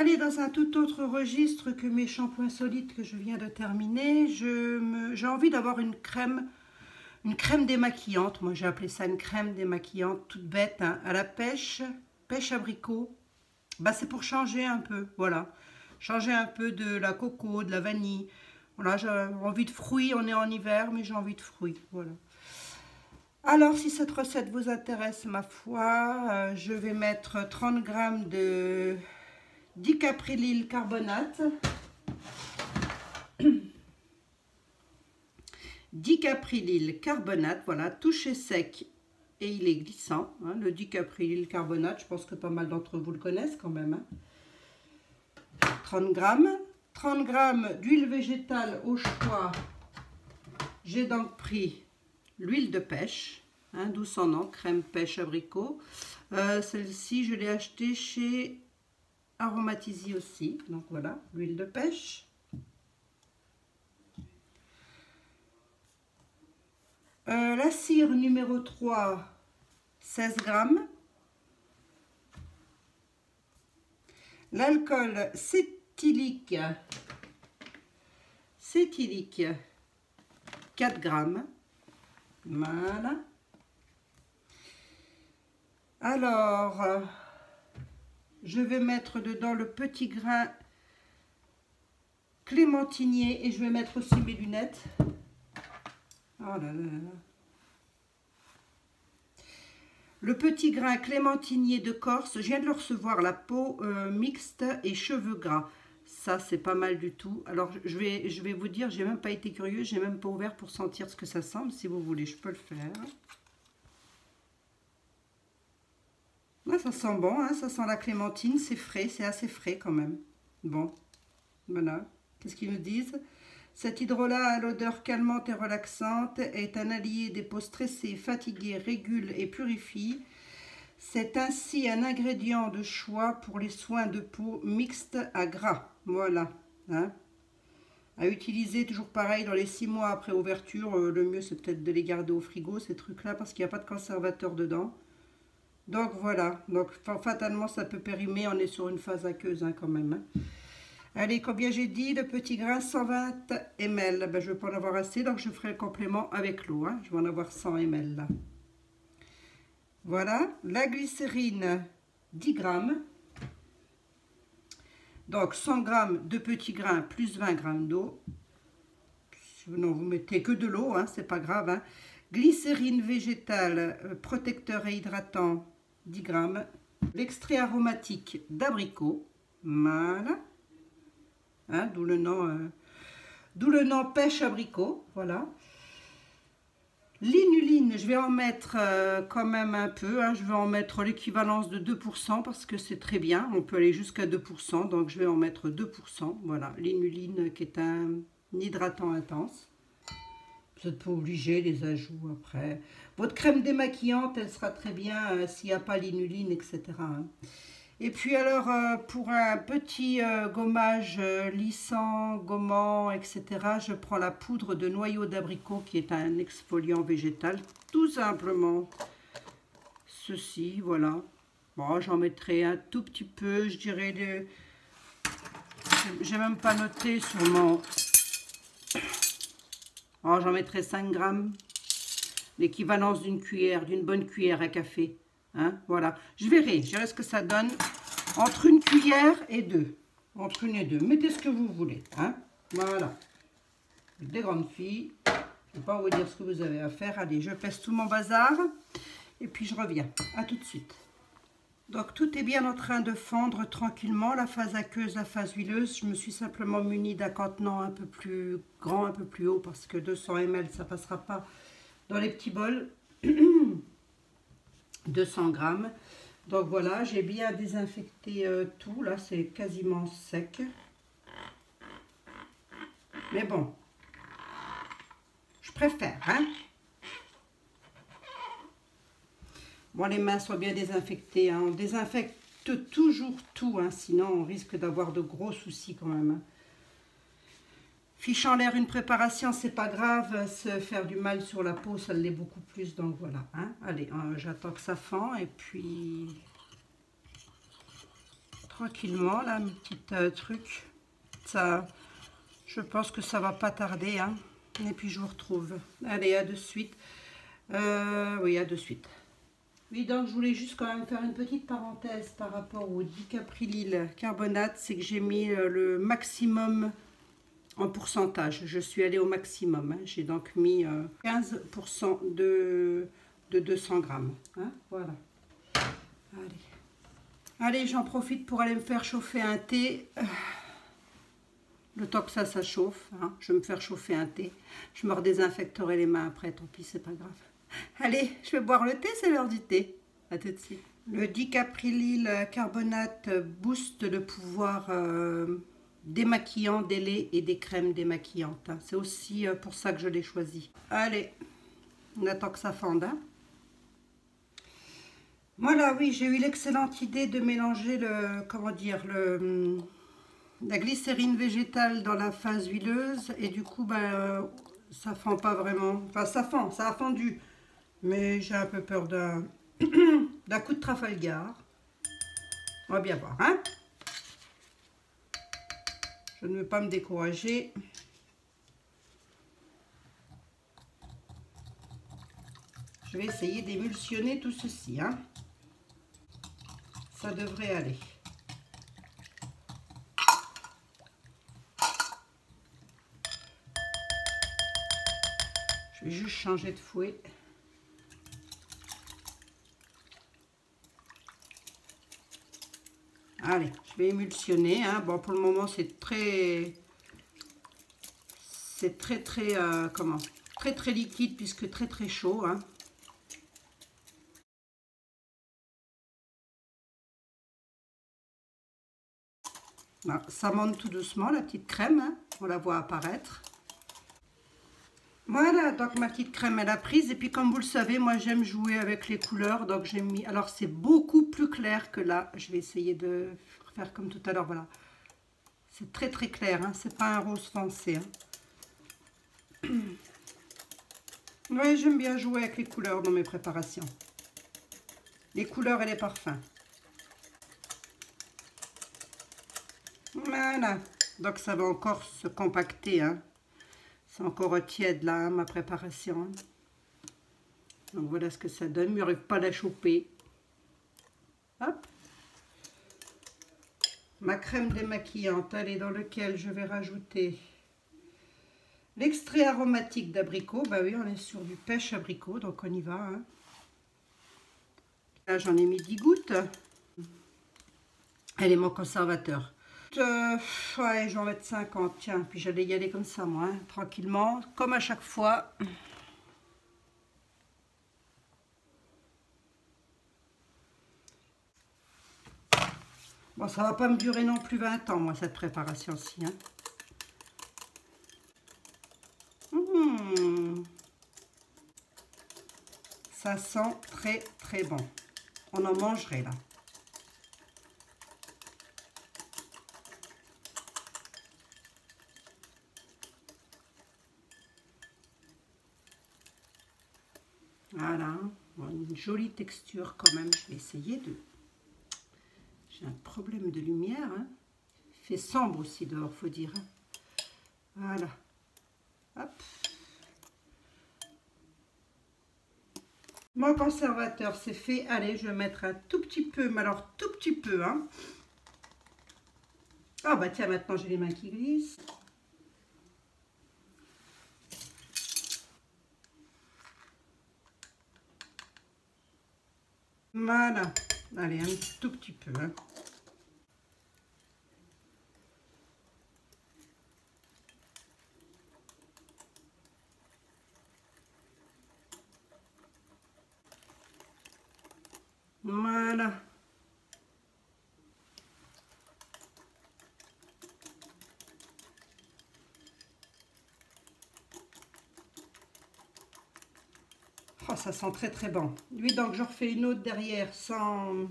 Allez, dans un tout autre registre que mes shampoings solides que je viens de terminer, j'ai envie d'avoir une crème démaquillante. Moi, j'ai appelé ça une crème démaquillante toute bête, hein, à la pêche abricot. Bah, c'est pour changer un peu, voilà. Changer un peu de la coco, de la vanille. Voilà, j'ai envie de fruits, on est en hiver, mais j'ai envie de fruits, voilà. Alors, si cette recette vous intéresse, ma foi, je vais mettre 30 g de dicaprylyl carbonate. Dicaprylyl carbonate, voilà, touché sec et il est glissant. Hein, le dicaprylyl carbonate, je pense que pas mal d'entre vous le connaissent quand même. Hein. 30 g. 30 g d'huile végétale au choix. J'ai donc pris l'huile de pêche, hein, douce en encre, crème pêche abricot. Celle-ci, je l'ai achetée chez Aromatisi aussi. Donc voilà, l'huile de pêche. La cire numéro 3, 16 g. L'alcool cétylique, 4 g. Voilà. Alors, je vais mettre dedans le petit grain clémentinier et je vais mettre aussi mes lunettes. Oh là là là. Le petit grain clémentinier de Corse, je viens de le recevoir, la peau mixte et cheveux gras. Ça, c'est pas mal du tout. Alors, je vais vous dire, j'ai même pas été curieux, j'ai même pas ouvert pour sentir ce que ça sent. Si vous voulez, je peux le faire. Là, ça sent bon, hein, ça sent la clémentine, c'est frais, c'est assez frais quand même. Bon, voilà. Qu'est-ce qu'ils nous disent? Cet hydrolat à l'odeur calmante et relaxante est un allié des peaux stressées, fatiguées, régule et purifie. C'est ainsi un ingrédient de choix pour les soins de peau mixtes à gras. Voilà. Hein. À utiliser toujours pareil dans les 6 mois après ouverture. Le mieux, c'est peut-être de les garder au frigo, ces trucs-là, parce qu'il n'y a pas de conservateur dedans. Donc voilà. Donc fatalement, ça peut périmer. On est sur une phase aqueuse hein, quand même. Hein. Allez, combien j'ai dit? Le petit grain, 120 ml. Ben, je ne vais pas en avoir assez, donc je ferai le complément avec l'eau. Hein. Je vais en avoir 100 ml là. Voilà. La glycérine, 10 g. Donc 100 g de petits grains plus 20 g d'eau. Non, vous mettez que de l'eau, hein, c'est pas grave. Hein. Glycérine végétale, protecteur et hydratant, 10 g. L'extrait aromatique d'abricot. Voilà. Hein, d'où le nom pêche abricot, voilà. L'inuline, je vais en mettre quand même un peu, hein, je vais en mettre l'équivalence de 2% parce que c'est très bien, on peut aller jusqu'à 2%, donc je vais en mettre 2%, voilà. L'inuline qui est un hydratant intense. Vous n'êtes pas obligé, les ajouts après. Votre crème démaquillante, elle sera très bien s'il n'y a pas l'inuline, etc. Hein. Et puis alors, pour un petit gommage lissant, gommant, etc., je prends la poudre de noyau d'abricot qui est un exfoliant végétal. Tout simplement, ceci, voilà. Bon, j'en mettrai un tout petit peu, je dirais, j'ai même pas noté sur mon... Oh, j'en mettrai 5 g, l'équivalence d'une cuillère, d'une bonne cuillère à café. Hein, voilà, je verrai ce que ça donne entre une cuillère et deux. Entre une et deux. Mettez ce que vous voulez. Hein, voilà. Des grandes filles. Je ne vais pas vous dire ce que vous avez à faire. Allez, je pèse tout mon bazar. Et puis je reviens. À tout de suite. Donc tout est bien en train de fondre tranquillement. La phase aqueuse, la phase huileuse. Je me suis simplement munie d'un contenant un peu plus grand, un peu plus haut. Parce que 200 ml, ça ne passera pas dans les petits bols. 200 g. Donc voilà, j'ai bien désinfecté tout. Là, c'est quasiment sec. Mais bon, je préfère. Hein. Bon, les mains sont bien désinfectées. Hein. On désinfecte toujours tout. Hein, sinon, on risque d'avoir de gros soucis quand même. Hein. Fiche en l'air une préparation, c'est pas grave. Se faire du mal sur la peau, ça l'est beaucoup plus. Donc voilà. Hein. Allez, j'attends que ça fend. Et puis... tranquillement là, mes petits trucs. Ça, je pense que ça va pas tarder, hein. Et puis je vous retrouve. Allez, à de suite. Oui, à de suite. Oui, donc je voulais juste quand même faire une petite parenthèse par rapport au dicaprylyl carbonate. C'est que j'ai mis le maximum en pourcentage. Je suis allée au maximum, hein. J'ai donc mis 15% de 200 grammes. Hein, voilà. Allez, allez, j'en profite pour aller me faire chauffer un thé. Le temps que ça chauffe, hein, je vais me faire chauffer un thé. Je me redésinfecterai les mains après, tant pis, c'est pas grave. Allez, je vais boire le thé, c'est l'heure du thé. À tout de suite. Le dicaprylyl carbonate booste le pouvoir démaquillant des laits et des crèmes démaquillantes. Hein. C'est aussi pour ça que je l'ai choisi. Allez, on attend que ça fende. Hein. Voilà, oui, j'ai eu l'excellente idée de mélanger la glycérine végétale dans la phase huileuse et du coup, ça fend pas vraiment. Enfin, ça fend, ça a fendu. Mais j'ai un peu peur d'un coup de Trafalgar. On va bien voir, hein. Je ne veux pas me décourager. Je vais essayer d'émulsionner tout ceci, hein. Ça devrait aller. Je vais juste changer de fouet. Allez, je vais émulsionner. Hein. Bon, pour le moment, c'est très liquide puisque très chaud. Hein. Bon, ça monte tout doucement, la petite crème. Hein. On la voit apparaître. Voilà, donc ma petite crème elle a prise. Et puis comme vous le savez, moi j'aime jouer avec les couleurs. Donc j'ai mis... Alors c'est beaucoup plus clair que là. Je vais essayer de faire comme tout à l'heure. Voilà. C'est très clair. Hein. C'est pas un rose foncé. Hein. Oui, j'aime bien jouer avec les couleurs dans mes préparations. Les couleurs et les parfums. Voilà. Donc ça va encore se compacter. Hein. C'est encore tiède là, hein, ma préparation. Donc voilà ce que ça donne. Je n'arrive pas à la choper. Hop. Ma crème démaquillante, allez, dans lequel je vais rajouter l'extrait aromatique d'abricot. Bah oui, on est sur du pêche abricot, donc on y va. Hein. Là, j'en ai mis 10 gouttes. Elle est mon conservateur. Ouais, je vais en mettre 50, tiens, puis j'allais y aller comme ça, moi, hein, tranquillement, comme à chaque fois. Bon, ça va pas me durer non plus 20 ans, moi, cette préparation-ci. Hein. Ça sent très bon. On en mangerait, là. Voilà, une jolie texture quand même. Je vais essayer de... J'ai un problème de lumière. Hein. Il fait sombre aussi dehors, faut dire. Hein. Voilà. Hop. Mon conservateur, c'est fait. Allez, je vais mettre un tout petit peu, mais alors tout petit peu. Hein. Ah bah tiens, maintenant j'ai les mains qui glissent. Voilà, allez, un tout petit peu. Hein. Voilà. Oh, ça sent très bon. Lui, donc, je refais une autre derrière sans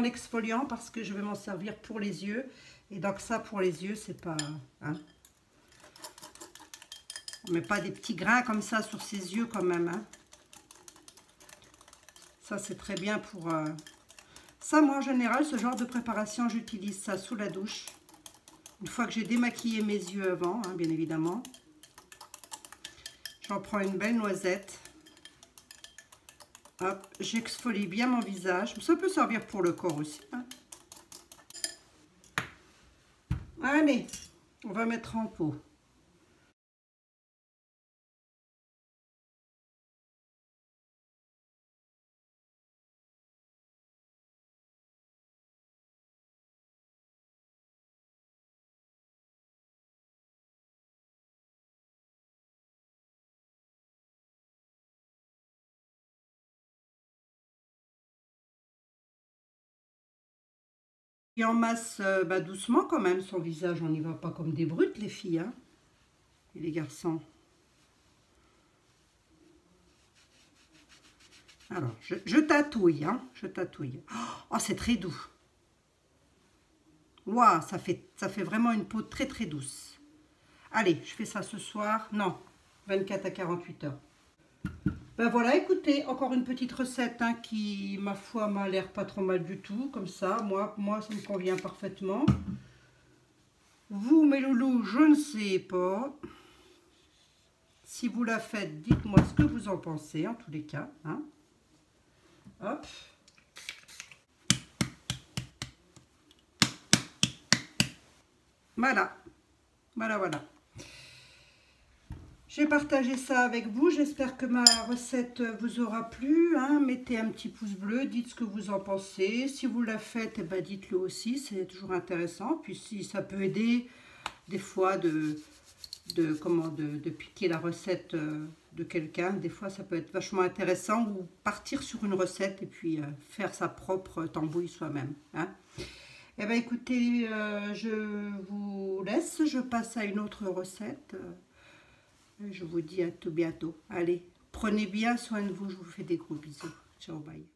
l'exfoliant parce que je vais m'en servir pour les yeux. Et donc, ça, pour les yeux, c'est pas... Hein. On met pas des petits grains comme ça sur ses yeux quand même. Hein. Ça, c'est très bien pour... Ça, moi, en général, ce genre de préparation, j'utilise ça sous la douche. Une fois que j'ai démaquillé mes yeux avant, hein, bien évidemment. J'en prends une belle noisette. Hop, j'exfolie bien mon visage. Ça peut servir pour le corps aussi. Hein. Allez, on va mettre en pot. Et on masse doucement quand même son visage. On n'y va pas comme des brutes, les filles, hein, et les garçons. Alors, je tatouille, hein, je tatouille. Oh, c'est très doux. Waouh, ça fait vraiment une peau très très douce. Allez, je fais ça ce soir. Non, 24 à 48 heures. Ben voilà, écoutez, encore une petite recette hein, qui, ma foi, m'a l'air pas trop mal du tout. Comme ça, moi, ça me convient parfaitement. Vous, mes loulous, je ne sais pas. Si vous la faites, dites-moi ce que vous en pensez, en tous les cas. Hein. Hop. Voilà. Voilà. J'ai partagé ça avec vous. J'espère que ma recette vous aura plu. Hein. Mettez un petit pouce bleu. Dites ce que vous en pensez. Si vous la faites, eh ben, dites-le aussi. C'est toujours intéressant. Puis si ça peut aider des fois de piquer la recette de quelqu'un. Des fois, ça peut être vachement intéressant. Ou partir sur une recette et puis faire sa propre tambouille soi-même. Hein. Eh bien, écoutez, je vous laisse. Je passe à une autre recette. Je vous dis à tout bientôt. Allez, prenez bien soin de vous. Je vous fais des gros bisous. Ciao, bye.